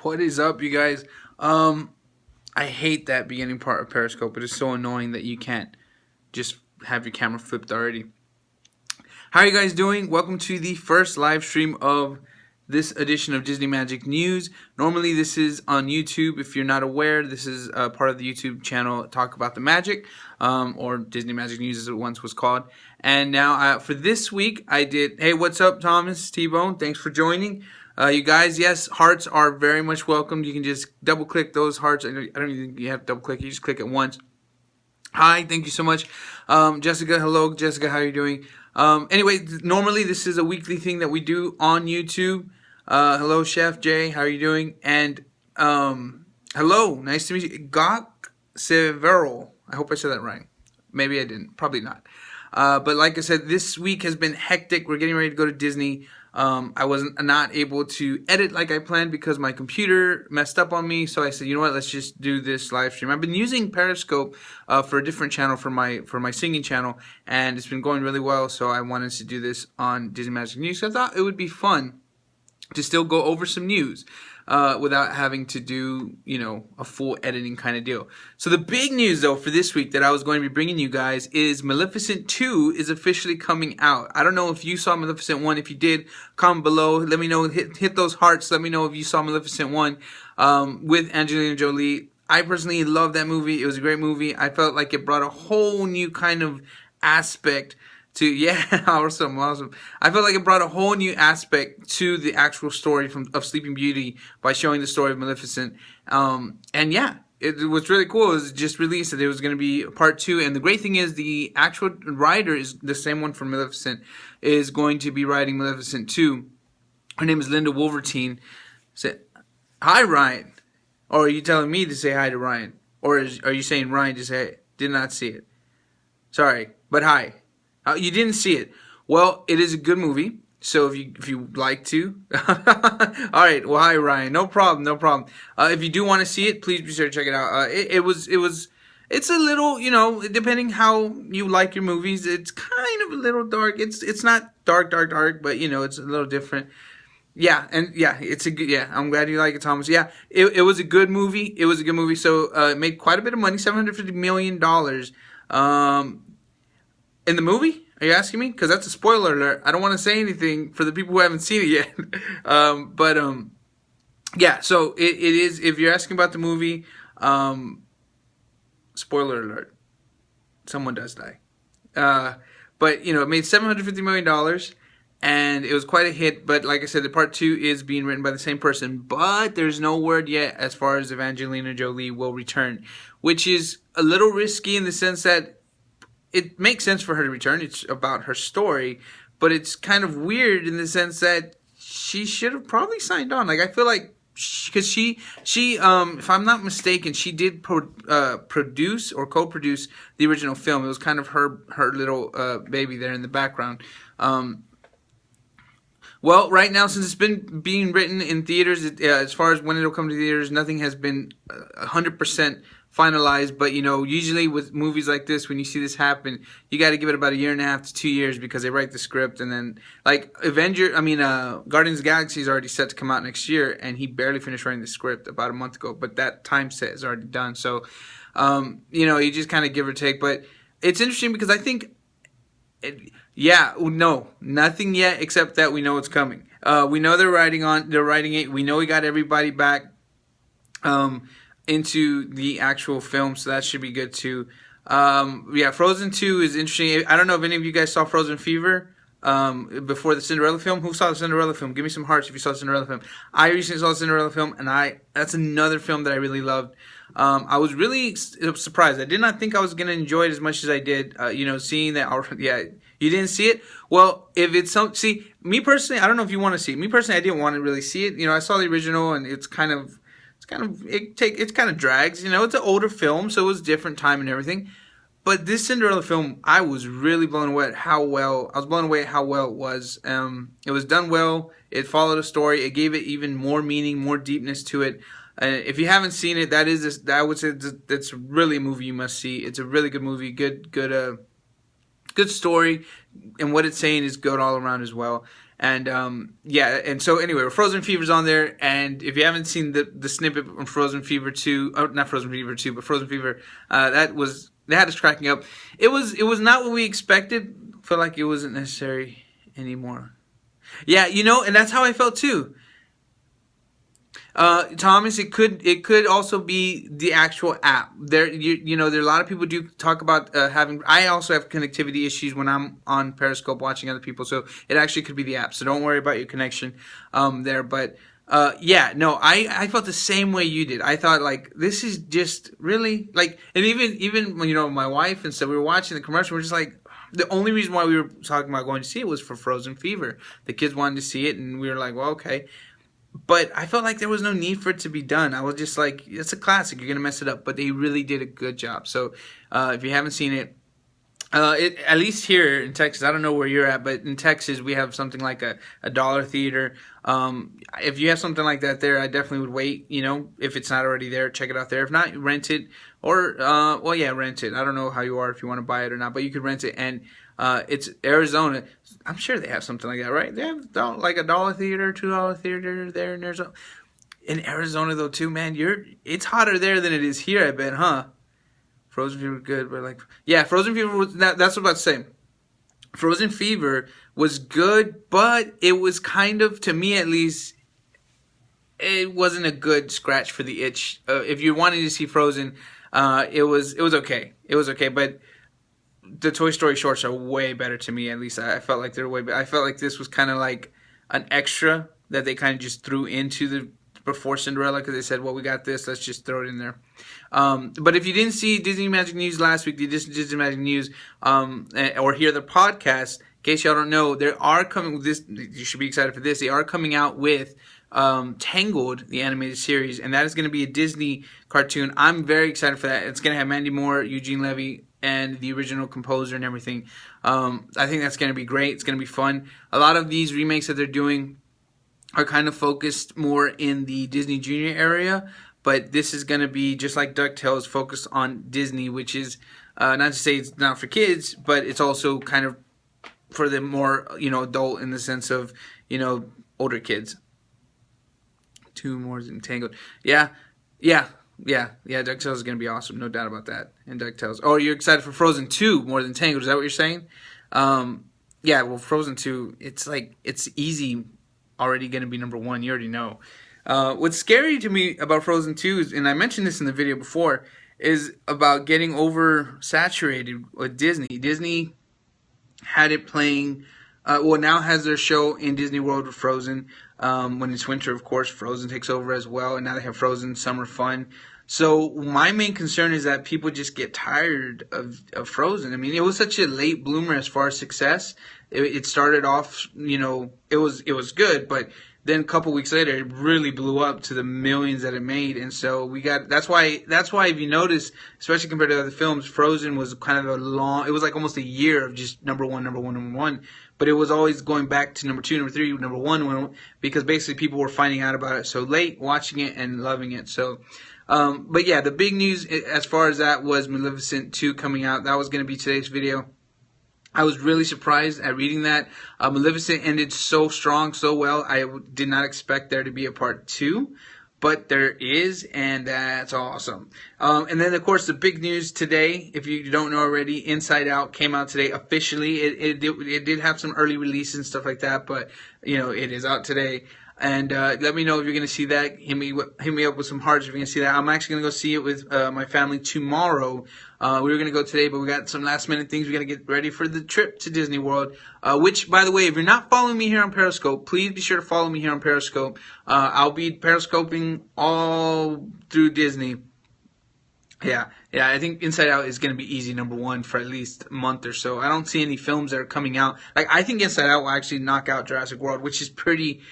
What is up, you guys? I hate that beginning part of Periscope. It is so annoying that you can't just have your camera flipped already. How are you guys doing? Welcome to the first live stream of this edition of Disney Magic News. Normally this is on YouTube. If you're not aware, this is part of the YouTube channel Talk About the Magic, or Disney Magic News as it once was called. And now for this week I did, hey, what's up, Thomas T-Bone? Thanks for joining. You guys, yes, hearts are very much welcome. You can just double click those hearts. I don't even think you have to double click. You just click it once. Hi, thank you so much. Jessica, hello. Jessica, how are you doing? Anyway, normally this is a weekly thing that we do on YouTube. Hello, Chef Jay, how are you doing? And hello, nice to meet you. Gok Severo. I hope I said that right. Maybe I didn't. Probably not. But like I said, this week has been hectic. We're getting ready to go to Disney. I wasn't not able to edit like I planned because my computer messed up on me. So I said, you know what, let's just do this live stream. I've been using Periscope for a different channel for my singing channel, and it's been going really well. So I wanted to do this on Disney Magic News. So I thought it would be fun to still go over some news without having to do, you know, a full editing kind of deal. So the big news, though, for this week that I was going to be bringing you guys is Maleficent 2 is officially coming out. I don't know if you saw Maleficent 1. If you did, comment below. Let me know. Hit those hearts. Let me know if you saw Maleficent 1 with Angelina Jolie. I personally love that movie. It was a great movie. I felt like it brought a whole new kind of aspect yeah, awesome. I felt like it brought a whole new aspect to the actual story of Sleeping Beauty by showing the story of Maleficent. And yeah, what's really cool is it just released that it was going to be part 2. And the great thing is the actual writer is the same one from Maleficent, is going to be writing Maleficent 2. Her name is Linda Wolvertine. Say, hi, Ryan. Or are you telling me to say hi to Ryan? Or are you saying Ryan to say, did not see it? Sorry, but hi. You didn't see it. Well, it is a good movie. So if you like to, all right. Well, hi Ryan. No problem. No problem. If you do want to see it, please be sure to check it out. It's a little, you know, depending how you like your movies. It's kind of a little dark. It's not dark, but you know, it's a little different. Yeah, and yeah, it's a good. Yeah, I'm glad you like it, Thomas. Yeah, it was a good movie. It was a good movie. So it made quite a bit of money, $750 million. In the movie? Are you asking me? Because that's a spoiler alert. I don't want to say anything for the people who haven't seen it yet. Yeah, so it is, if you're asking about the movie, spoiler alert. Someone does die. But, you know, it made $750 million, and it was quite a hit. But like I said, the part 2 is being written by the same person. But there's no word yet as far as if Angelina Jolie will return, which is a little risky in the sense that it makes sense for her to return. It's about her story, but it's kind of weird in the sense that she should have probably signed on. Like, I feel like because she if I'm not mistaken, she did produce or co-produce the original film. It was kind of her little baby there in the background. Well, right now, since it's been being written in theaters, as far as when it'll come to theaters, nothing has been 100% finalized. But, you know, usually with movies like this, when you see this happen, you got to give it about 1.5 to 2 years because they write the script. And then, like, Guardians of the Galaxy is already set to come out next year, and he barely finished writing the script about a month ago. But that time set is already done. So, you know, you just kind of give or take. But it's interesting because I think... no, nothing yet except that we know it's coming. We know they're writing it. We know we got everybody back into the actual film, so that should be good too. Yeah, Frozen 2 is interesting. I don't know if any of you guys saw Frozen Fever before the Cinderella film. Who saw the Cinderella film? Give me some hearts if you saw the Cinderella film. I recently saw the Cinderella film, and that's another film that I really loved. I was really surprised. I did not think I was going to enjoy it as much as I did. You know, seeing that. Yeah, you didn't see it? Well, if it's see, me personally, I don't know if you want to see it. Me personally, I didn't want to really see it. You know, I saw the original, and it kind of drags. You know, it's an older film, so it was a different time and everything. But this Cinderella film, I was really blown away at how well. I was blown away at how well it was. It was done well. It followed a story. It gave it even more meaning, more deepness to it. If you haven't seen it, I would say that's really a movie you must see. It's a really good movie. Good story, and what it's saying is good all around as well. And yeah, and so anyway, Frozen Fever's on there, and if you haven't seen the snippet from Frozen Fever 2, oh, not Frozen Fever 2, but Frozen Fever, that had us cracking up. It was not what we expected. Felt like it wasn't necessary anymore. Yeah, and that's how I felt too. Thomas, it could also be the actual app. There, there are a lot of people do talk about having. I also have connectivity issues when I'm on Periscope watching other people, so it actually could be the app. So don't worry about your connection there. But yeah, no, I felt the same way you did. I thought like this is just really like, and even my wife and stuff. We were watching the commercial. We're just like. The only reason why we were talking about going to see it was for Frozen Fever. The kids wanted to see it, and we were like, well, okay. But I felt like there was no need for it to be done. I was just like, it's a classic. You're going to mess it up. But they really did a good job. So if you haven't seen it, at least here in Texas, I don't know where you're at, but in Texas, we have something like a dollar theater. If you have something like that there, I definitely would wait. If it's not already there, check it out there. If not, rent it. Or, well, yeah, rent it. I don't know how you are if you want to buy it or not, but you could rent it. And it's Arizona. I'm sure they have something like that, right? They have like a dollar theater, $2 theater there in Arizona. In Arizona, though, too, man, it's hotter there than it is here, I bet, huh? Frozen Fever good, but like, yeah, Frozen Fever was, that's what I'm about to say. Frozen Fever was good, but it was kind of, to me at least, it wasn't a good scratch for the itch. If you're wanting to see Frozen, it was okay. It was okay, but the Toy Story shorts are way better to me. At least I felt like they're way better. I felt like this was kind of like an extra that they kind of just threw into before Cinderella because they said, well, we got this, let's just throw it in there. But if you didn't see Disney Magic News last week, the Disney Magic News, or hear the podcast, in case y'all don't know, they are coming with this. You should be excited for this. They are coming out with Tangled, the animated series, and that is going to be a Disney cartoon. I'm very excited for that. It's going to have Mandy Moore, Eugene Levy, and the original composer and everything. I think that's going to be great. It's going to be fun. A lot of these remakes that they're doing are kind of focused more in the Disney Junior area, but this is going to be just like DuckTales, focused on Disney, which is not to say it's not for kids, but it's also kind of for the more adult in the sense of older kids. 2 more than Tangled. Yeah. DuckTales is going to be awesome, no doubt about that. And DuckTales. Oh, you're excited for Frozen 2 more than Tangled? Is that what you're saying? Yeah. Well, Frozen 2, it's easy. Already going to be number 1. You already know. What's scary to me about Frozen 2 is, and I mentioned this in the video before, is about getting oversaturated with Disney. Disney had it playing, now has their show in Disney World with Frozen. When it's winter, of course, Frozen takes over as well, and now they have Frozen Summer Fun. So my main concern is that people just get tired of Frozen. I mean, it was such a late bloomer as far as success. It started off, it was good, but then a couple weeks later, it really blew up to the millions that it made, and so that's why if you notice, especially compared to other films, Frozen was kind of it was like almost a year of just number one, but it was always going back to number 2, number 3, number 1, because basically people were finding out about it so late, watching it and loving it. So, but yeah, the big news as far as that was Maleficent 2 coming out. That was going to be today's video. I was really surprised at reading that. Maleficent ended so strong, so well. I did not expect there to be a part 2, but there is, and that's awesome. And then, of course, the big news today, if you don't know already, Inside Out came out today officially. It did have some early release and stuff like that, but, it is out today. And let me know if you're going to see that. Hit me up with some hearts if you're going to see that. I'm actually going to go see it with my family tomorrow. We were going to go today, but we got some last minute things. We got to get ready for the trip to Disney World. Which, by the way, if you're not following me here on Periscope, please be sure to follow me here on Periscope. I'll be Periscoping all through Disney. Yeah, I think Inside Out is going to be easy number 1 for at least a month or so. I don't see any films that are coming out. Like, I think Inside Out will actually knock out Jurassic World, which is pretty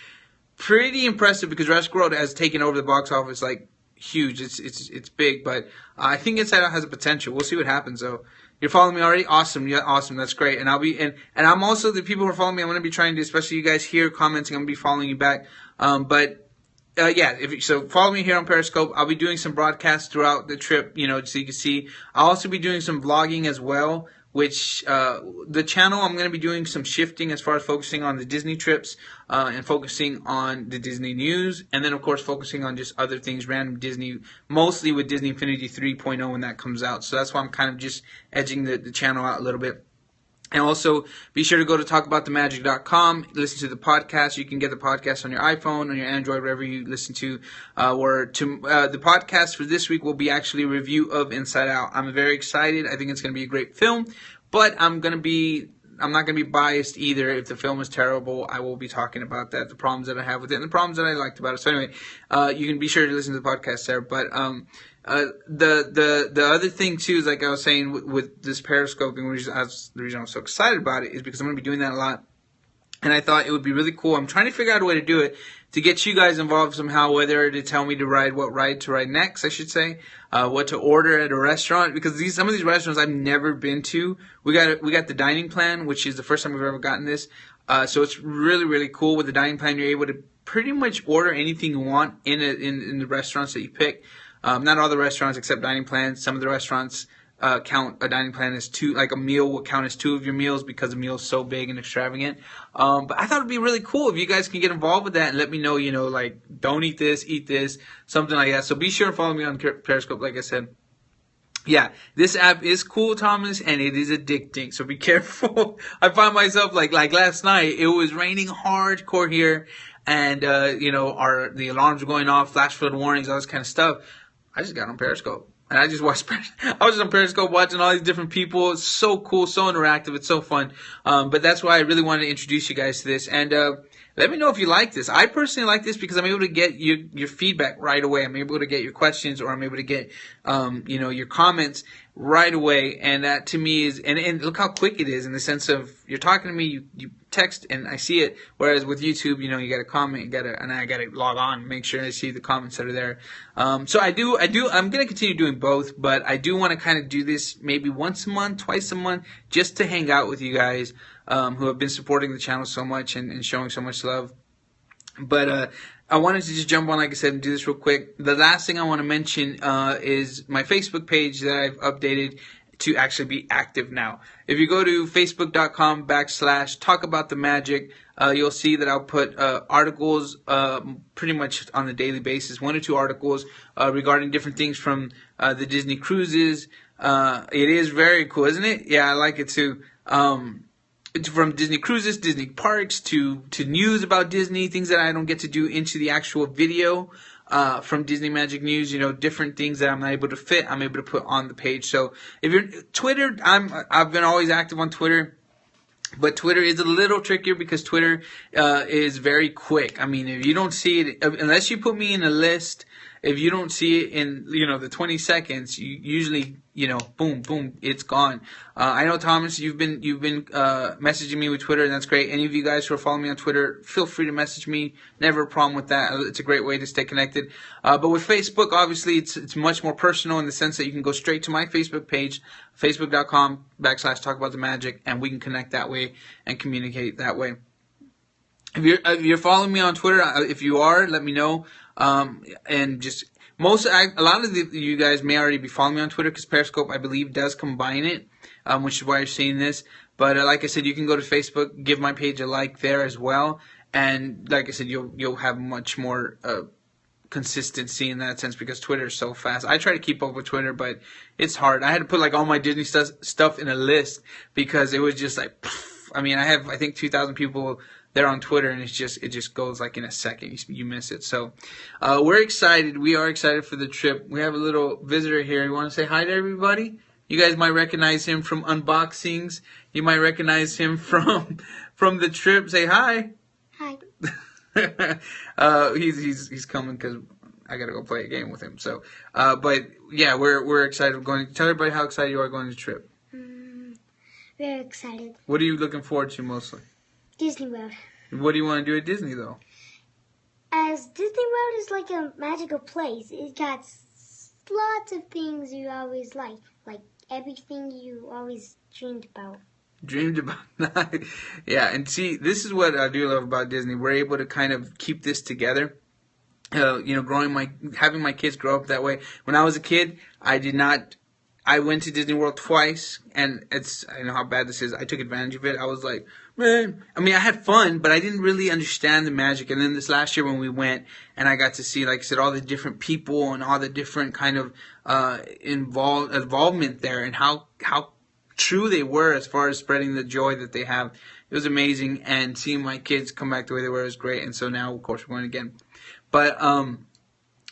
impressive because Jurassic World has taken over the box office like huge. It's big, but I think Inside Out has a potential. We'll see what happens though. You're following me already? Awesome. Yeah, awesome. That's great. And I'm also, the people who are following me, I'm going to be trying to, especially you guys here commenting, I'm going to be following you back. Yeah, so follow me here on Periscope. I'll be doing some broadcasts throughout the trip, so you can see. I'll also be doing some vlogging as well which the channel, I'm going to be doing some shifting as far as focusing on the Disney trips and focusing on the Disney news, and then of course focusing on just other things, random Disney, mostly with Disney Infinity 3.0 when that comes out. So that's why I'm kind of just edging the channel out a little bit. And also, be sure to go to talkaboutthemagic.com, listen to the podcast. You can get the podcast on your iPhone, on your Android, wherever you listen to. The podcast for this week will be actually a review of Inside Out. I'm very excited. I think it's going to be a great film, but I'm not going to be biased either. If the film is terrible, I will be talking about that, the problems that I have with it, and the problems that I liked about it. So anyway, you can be sure to listen to the podcast there. But the other thing too is, like I was saying with this Periscoping, the reason I'm so excited about it is because I'm going to be doing that a lot. And I thought it would be really cool. I'm trying to figure out a way to do it to get you guys involved somehow, whether to tell me to what ride to ride next, I should say, what to order at a restaurant, because some of these restaurants I've never been to. We got the dining plan, which is the first time we've ever gotten this. So it's really, really cool. With the dining plan, you're able to pretty much order anything you want in the restaurants that you pick. Not all the restaurants accept dining plans. Some of the restaurants count a dining plan as two, like a meal will count as 2 of your meals because a meal is so big and extravagant. But I thought it'd be really cool if you guys can get involved with that and let me know, like, don't eat this, something like that. So be sure to follow me on Periscope, like I said. Yeah, this app is cool, Thomas, and it is addicting, so be careful. I find myself, like last night, it was raining hardcore here, and, the alarms were going off, flash flood warnings, all this kind of stuff. I just got on Periscope. And I just watched, I was just on Periscope watching all these different people. It's so cool, so interactive. It's so fun. But that's why I really wanted to introduce you guys to this. And let me know if you like this. I personally like this because I'm able to get your feedback right away. I'm able to get your questions, or I'm able to get, your comments right away. And that to me is, and look how quick it is in the sense of you're talking to me, you text and I see it. Whereas with YouTube, you got to comment, and I got to log on and make sure I see the comments that are there. So I'm going to continue doing both, but I do want to kind of do this maybe once a month, twice a month, just to hang out with you guys, who have been supporting the channel so much and showing so much love. But I wanted to just jump on, like I said, and do this real quick. The last thing I want to mention is my Facebook page that I've updated to actually be active now. If you go to facebook.com/talkaboutthemagic, you'll see that I'll put articles pretty much on a daily basis, 1 or 2 articles regarding different things from the Disney cruises. It is very cool, isn't it? Yeah, I like it too. From Disney cruises, Disney parks, to news about Disney, things that I don't get to do into the actual video. From Disney Magic News, different things that I'm not able to fit, I'm able to put on the page. So if you're Twitter, I've been always active on Twitter, but Twitter is a little trickier because Twitter is very quick. I mean, if you don't see it, unless you put me in a list, if you don't see it in the 20 seconds, you usually boom, it's gone. I know, Thomas, you've been messaging me with Twitter, and that's great. Any of you guys who are following me on Twitter, feel free to message me. Never a problem with that. It's a great way to stay connected. But with Facebook, obviously, it's much more personal in the sense that you can go straight to my Facebook page, facebook.com/talkaboutthemagic, and we can connect that way and communicate that way. If you're following me on Twitter, if you are, let me know. And just a lot of you guys may already be following me on Twitter because Periscope, I believe, does combine it, which is why you're seeing this. But like I said, you can go to Facebook, give my page a like there as well, and like I said, you'll have much more consistency in that sense because Twitter is so fast. I try to keep up with Twitter, but it's hard. I had to put like all my Disney stuff in a list because it was just like, I mean, I have, I think, 2,000 people there on Twitter, and it just goes like in a second. You miss it. So we're excited. We are excited for the trip. We have a little visitor here. You want to say hi to everybody? You guys might recognize him from unboxings. You might recognize him from the trip. Say hi. Hi. He's coming because I gotta go play a game with him. So, but yeah, we're excited. Tell everybody how excited you are going to the trip. Very excited. What are you looking forward to mostly? Disney World. What do you want to do at Disney, though? As Disney World is like a magical place. It got lots of things you always like everything you always dreamed about. Dreamed about. Yeah, and see, this is what I do love about Disney. We're able to kind of keep this together. Having my kids grow up that way. When I was a kid, I did not I went to Disney World twice, and I know how bad this is. I took advantage of it. I was like, man, I mean, I had fun, but I didn't really understand the magic. And then this last year when we went, and I got to see, like I said, all the different people and all the different kind of involvement there, and how true they were as far as spreading the joy that they have. It was amazing, and seeing my kids come back the way they were was great. And so now, of course, we're going again. But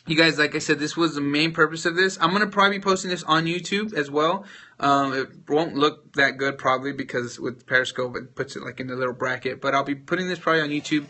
you guys, like I said, this was the main purpose of this. I'm going to probably be posting this on YouTube as well. It won't look that good probably because with Periscope it puts it like in a little bracket. But I'll be putting this probably on YouTube.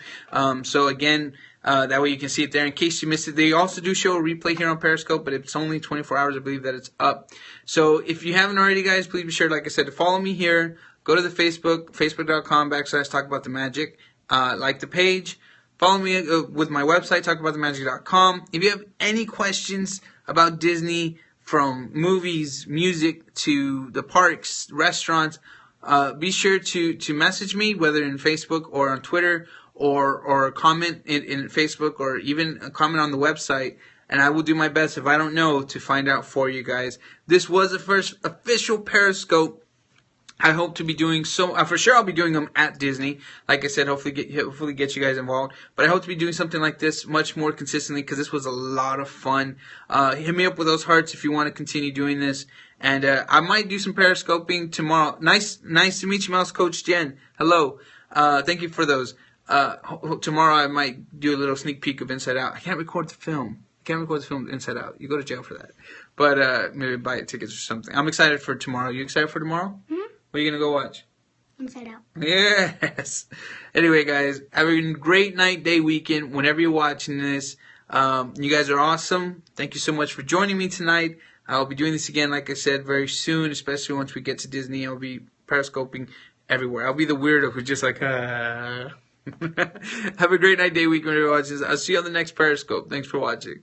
So again, that way you can see it there in case you missed it. They also do show a replay here on Periscope, but it's only 24 hours, I believe, that it's up. So if you haven't already, guys, please be sure, like I said, to follow me here. Go to the facebook.com/Talk About the Magic. Like the page. Follow me with my website, talkaboutthemagic.com. If you have any questions about Disney, from movies, music, to the parks, restaurants, be sure to message me, whether in Facebook or on Twitter, or comment in Facebook, or even a comment on the website, and I will do my best, if I don't know, to find out for you guys. This was the first official Periscope. I hope to be doing so. For sure, I'll be doing them at Disney. Like I said, hopefully get you guys involved. But I hope to be doing something like this much more consistently because this was a lot of fun. Hit me up with those hearts if you want to continue doing this. And I might do some periscoping tomorrow. Nice to meet you, Mouse Coach Jen. Hello. Thank you for those. Tomorrow I might do a little sneak peek of Inside Out. I can't record the film. Inside Out. You go to jail for that. But maybe buy tickets or something. I'm excited for tomorrow. You excited for tomorrow? Mm-hmm. What are you going to go watch? Inside Out. Yes. Anyway, guys, have a great night, day, weekend, whenever you're watching this. You guys are awesome. Thank you so much for joining me tonight. I'll be doing this again, like I said, very soon, especially once we get to Disney. I'll be periscoping everywhere. I'll be the weirdo who's just like, Have a great night, day, weekend, whenever you're watching this. I'll see you on the next Periscope. Thanks for watching.